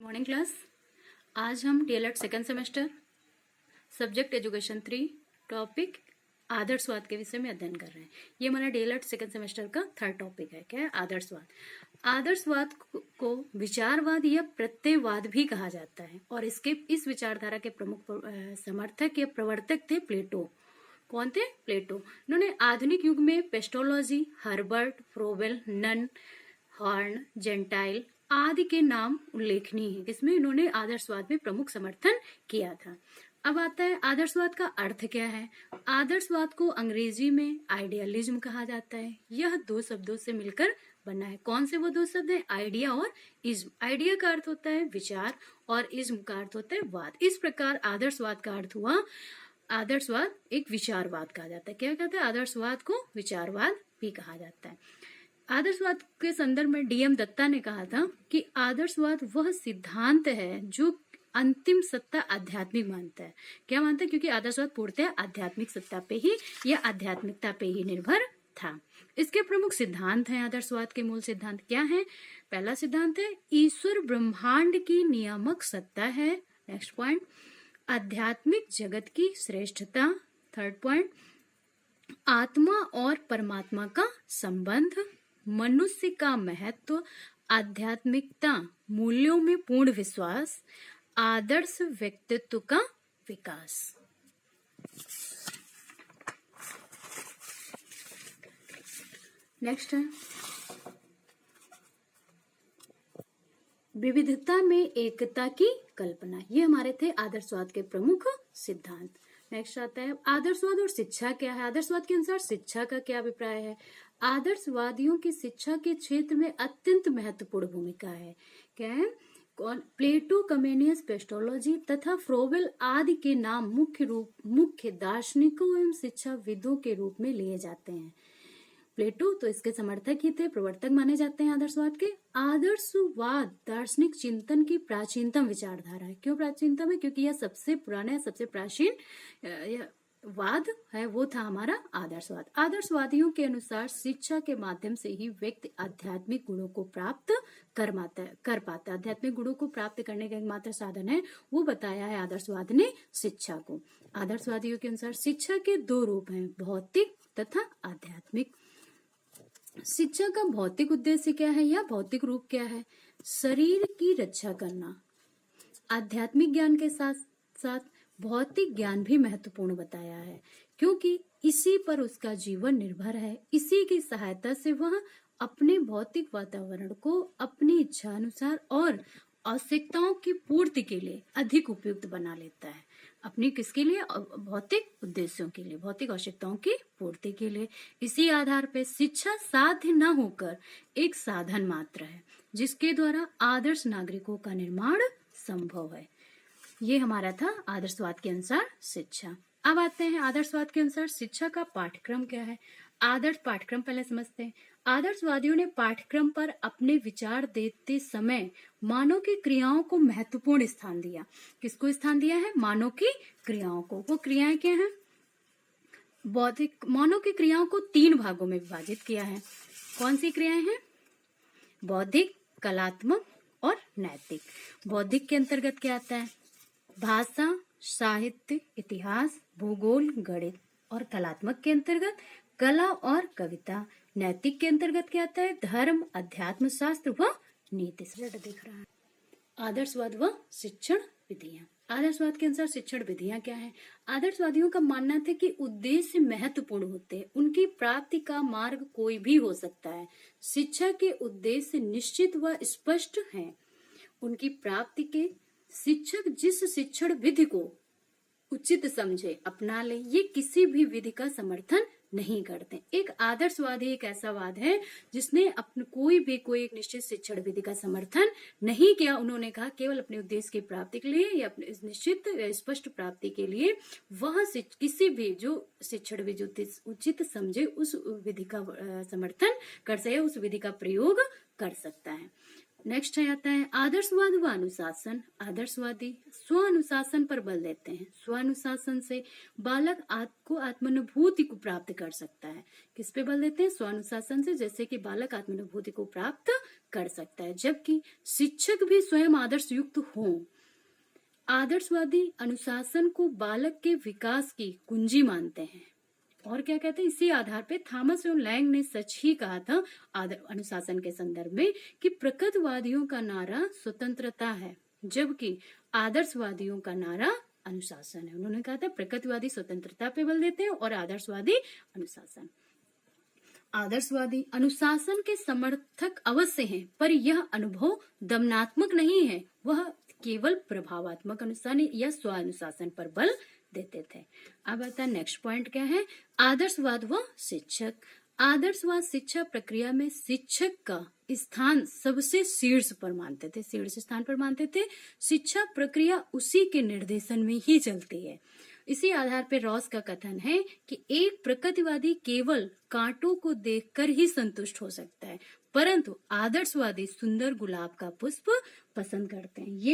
Morning class. आज हम DElEd second semester subject education 3 topic आदर्शवाद के विषय में अध्ययन कर रहे हैं। ये हमारा डीएलएड सेकेंड सेमेस्टर का थर्ड टॉपिक है। क्या है? आदर्शवाद। आदर्शवाद को विचारवाद या प्रत्ययवाद भी कहा जाता है और इस विचारधारा के प्रमुख समर्थक या प्रवर्तक थे प्लेटो। कौन थे? प्लेटो। इन्होंने आधुनिक युग में Pestalozzi, Herbart, Froebel, Nunn, Horne, Gentile आदि के नाम उल्लेखनीय है, जिसमें इन्होंने आदर्शवाद में प्रमुख समर्थन किया था। अब आता है आदर्शवाद का अर्थ क्या है। आदर्शवाद को अंग्रेजी में आइडियलिज्म कहा जाता है। यह दो शब्दों से मिलकर बना है। कौन से वो दो शब्द हैं? आइडिया और इज्म। आइडिया का अर्थ होता है विचार और इज्म का अर्थ होता है वाद। इस प्रकार आदर्शवाद का अर्थ हुआ, आदर्शवाद एक विचारवाद कहा जाता है। क्या कहते हैं? आदर्शवाद को विचारवाद भी कहा जाता है। आदर्शवाद के संदर्भ में डीएम दत्ता ने कहा था कि आदर्शवाद वह सिद्धांत है जो अंतिम सत्ता आध्यात्मिक मानता है। क्या मानता है? क्योंकि आदर्शवाद पूर्णतः आध्यात्मिक सत्ता पे ही या आध्यात्मिकता पे ही निर्भर था। इसके प्रमुख सिद्धांत हैं। आदर्शवाद के मूल सिद्धांत क्या हैं? पहला सिद्धांत है ईश्वर ब्रह्मांड की नियामक सत्ता है। नेक्स्ट पॉइंट, आध्यात्मिक जगत की श्रेष्ठता। थर्ड पॉइंट, आत्मा और परमात्मा का संबंध, मनुष्य का महत्व, आध्यात्मिकता, मूल्यों में पूर्ण विश्वास, आदर्श व्यक्तित्व का विकास। नेक्स्ट है विविधता में एकता की कल्पना। ये हमारे थे आदर्शवाद के प्रमुख सिद्धांत। नेक्स्ट आता है आदर्शवाद और शिक्षा क्या है। आदर्शवाद के अनुसार शिक्षा का क्या अभिप्राय है। आदर्शवादियों की शिक्षा के क्षेत्र में अत्यंत महत्वपूर्ण भूमिका है। क्या है? प्लेटो, कमेनियस, पेस्टोलॉजी तथा फ्रोबेल आदि के नाम मुख्य दार्शनिकों एवं शिक्षाविदों के रूप में लिए जाते हैं। प्लेटो तो इसके समर्थक ही थे, प्रवर्तक माने जाते हैं आदर्शवाद के। आदर्शवाद दार्शनिक चिंतन की प्राचीनतम विचारधारा है। क्यों प्राचीनतम है? क्योंकि यह सबसे पुराना, सबसे प्राचीन वाद है, वो था हमारा आदर्शवाद। आदर्शवादियों के अनुसार शिक्षा के माध्यम से ही व्यक्ति आध्यात्मिक गुणों को प्राप्त कर पाता है। आध्यात्मिक गुणों को प्राप्त करने का एकमात्र साधन है, वो बताया है आदर्शवाद ने शिक्षा को। आदर्शवादियों के अनुसार शिक्षा के दो रूप हैं, भौतिक तथा आध्यात्मिक। शिक्षा का भौतिक उद्देश्य क्या है या भौतिक रूप क्या है? शरीर की रक्षा करना। आध्यात्मिक ज्ञान के साथ साथ भौतिक ज्ञान भी महत्वपूर्ण बताया है, क्योंकि इसी पर उसका जीवन निर्भर है। इसी की सहायता से वह अपने भौतिक वातावरण को अपनी इच्छा अनुसार और आवश्यकताओं की पूर्ति के लिए अधिक उपयुक्त बना लेता है। अपनी किसके लिए? भौतिक उद्देश्यों के लिए, भौतिक आवश्यकताओं की पूर्ति के लिए। इसी आधार पर शिक्षा साध्य न होकर एक साधन मात्र है, जिसके द्वारा आदर्श नागरिकों का निर्माण संभव है। ये हमारा था आदर्शवाद के अनुसार शिक्षा। अब आते हैं आदर्शवाद के अनुसार शिक्षा का पाठ्यक्रम क्या है। आदर्श पाठ्यक्रम पहले समझते हैं। आदर्शवादियों ने पाठ्यक्रम पर अपने विचार देते समय मानव की क्रियाओं को महत्वपूर्ण स्थान दिया। किसको स्थान दिया है? मानव की क्रियाओं को। वो क्रियाएं क्या हैं? मानव की क्रियाओं को 3 भागों में विभाजित किया है। कौन सी क्रियाएं हैं? बौद्धिक, कलात्मक और नैतिक। बौद्धिक के अंतर्गत क्या आता है? भाषा, साहित्य, इतिहास, भूगोल, गणित। और कलात्मक के अंतर्गत कला और कविता। नैतिक के अंतर्गत क्या आता है? धर्म, अध्यात्म शास्त्र व नीति। दिख रहा है आदर्शवाद व शिक्षण विधियां। आदर्शवाद के अनुसार शिक्षण विधियां क्या है? आदर्शवादियों का मानना था कि उद्देश्य महत्वपूर्ण होते हैं, उनकी प्राप्ति का मार्ग कोई भी हो सकता है। शिक्षा के उद्देश्य निश्चित व स्पष्ट हैं। उनकी प्राप्ति के शिक्षक जिस शिक्षण विधि को उचित समझे अपना ले, ये किसी भी विधि का समर्थन नहीं करते। एक आदर्शवादी एक ऐसा वाद है जिसने अपने कोई एक निश्चित शिक्षण विधि का समर्थन नहीं किया। उन्होंने कहा केवल अपने उद्देश्य की प्राप्ति के लिए या अपने निश्चित स्पष्ट प्राप्ति के लिए वह किसी भी जो शिक्षण विधि उचित समझे उस विधि का समर्थन कर सके, उस विधि का प्रयोग कर सकता है। नेक्स्ट आता है आदर्शवाद व अनुशासन। आदर्शवादी स्व अनुशासन पर बल देते हैं। स्व अनुशासन से बालक को आत्मानुभूति को प्राप्त कर सकता है। किस पे बल देते हैं? स्व अनुशासन से, जैसे कि बालक आत्मानुभूति को प्राप्त कर सकता है, जबकि शिक्षक भी स्वयं आदर्श युक्त हों। आदर्शवादी अनुशासन को बालक के विकास की कुंजी मानते हैं। और क्या कहते हैं? इसी आधार पे थॉमस एवं लैंग ने सच ही कहा था अनुशासन के संदर्भ में कि प्रकृतिवादियों का नारा स्वतंत्रता है, जबकि आदर्शवादियों का नारा अनुशासन है। उन्होंने कहा था प्रकृतिवादी स्वतंत्रता पे बल देते हैं और आदर्शवादी अनुशासन। आदर्शवादी अनुशासन के समर्थक अवश्य हैं, पर यह अनुभव दमनात्मक नहीं है, वह केवल प्रभावात्मक अनुशासन या स्व अनुशासन पर बल देते थे। अब आता है नेक्स्ट पॉइंट क्या है? आदर्शवाद व शिक्षक। आदर्शवाद शिक्षा प्रक्रिया में शिक्षक का स्थान सबसे शीर्ष पर मानते थे, शीर्ष स्थान पर मानते थे। शिक्षा प्रक्रिया उसी के निर्देशन में ही चलती है। इसी आधार पर रॉस का कथन है कि एक प्रकृतिवादी केवल कांटों को देखकर ही संतुष्ट हो सकता है, परंतु आदर्शवादी सुंदर गुलाब का पुष्प पसंद करते हैं। ये